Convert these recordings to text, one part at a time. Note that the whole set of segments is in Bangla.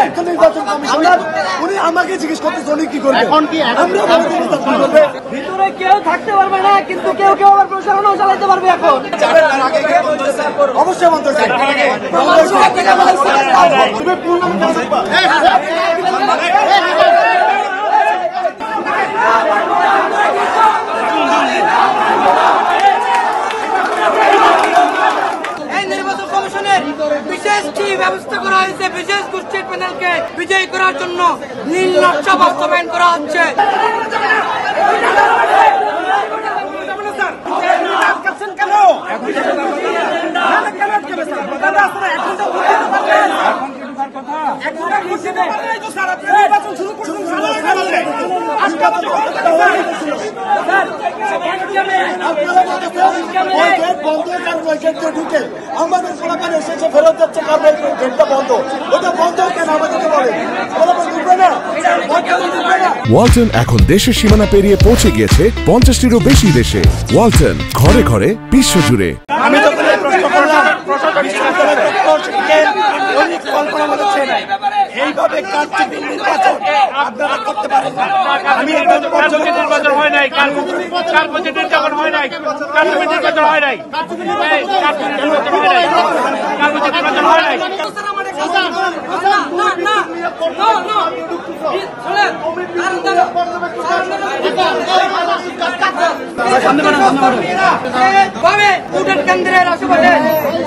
দায়িত্ব নির্বাচন কমিশনার, উনি আমাকে জিজ্ঞেস করতেছে উনি কি করবে। এখন কি ভিতরে কেউ থাকতে পারবে না, কিন্তু কেউ কেউ আবার প্রশাসনও চালাতে পারবে। এখন অবশ্যই বন্ধ হয়েছে। বিশেষ কি ব্যবস্থা করা হয়েছে, বিশেষ গোষ্ঠীর প্যানেলকে বিজয়ী করার জন্য নীল নকশা বাস্তবায়ন করা হচ্ছে। আমাদের সরকার এসেছে ফেরত যাচ্ছে, গেটটা বন্ধ, ওটা বন্ধ কেন আমাদেরকে বলে না। ওয়ালটন এখন দেশের সীমানা পেরিয়ে পৌঁছে গিয়েছে 50টিরও বেশি দেশে। ওয়ালটন, ঘরে ঘরে বিশ্বজুড়ে। আমি যখন প্রশ্ন করলাম কল্পনা করেছেন এইভাবে কারচুপি নির্বাচন আপনারা করতে পারেন না। আমি নির্বাচন হয় নাই, কারচুপি নির্বাচন হয় নাই, কারচুপি নির্বাচন হয় নাই, কারচুপি নির্বাচন হয় নাই, কারচুপি নির্বাচন হয় নাই। ভোটের কেন্দ্রের আশেপাশে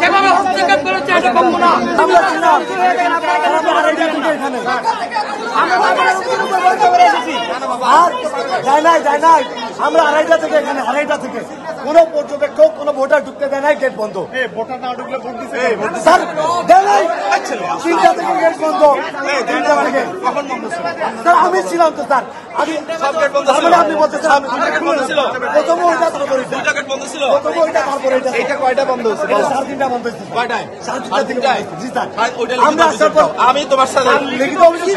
যেভাবে হস্তক্ষেপ করেছে এটা কম না। আমরা আড়াইটা থেকে এখানে, আড়াইটা থেকে কোন পর্যবেক্ষক কোন ভোটার ঢুকতে দেয় নাই, গেট বন্ধ। স্যার দেয় নাই, 3টা থেকে গেট বন্ধ। 3টা থেকে স্যার আমি ছিলাম তো স্যার, আমি আপনি বলতেছেন প্রথম ওইটা তারপরে এইটা কয়টা বন্ধ হচ্ছে? 3:30 বন্ধ হচ্ছে। কয়টায়? 3:30। জি স্যার, আমরা আসার পর আমি তোমার সাথে লিখিত অভিযোগ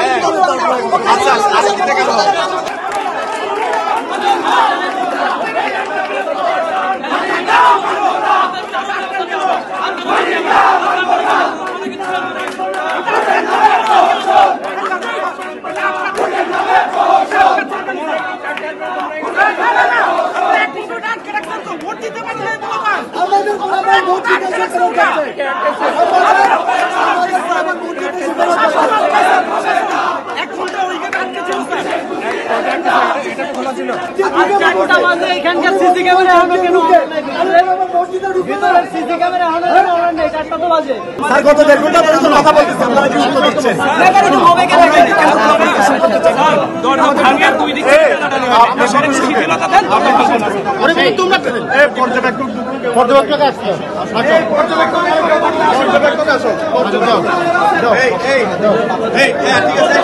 এখানকার সিসি ক্যামেরা হবে কেন? সিসি ক্যামেরা হবে নেই, 4টা তো বাজে। স্যার গত 1.5 ঘন্টা পর্যন্ত কথা বলতেছেন, আপনারা কি উত্তর দিচ্ছেন? পর্যবেক্ষক আসছে, পর্যবেক্ষক আসো, ঠিক আছে।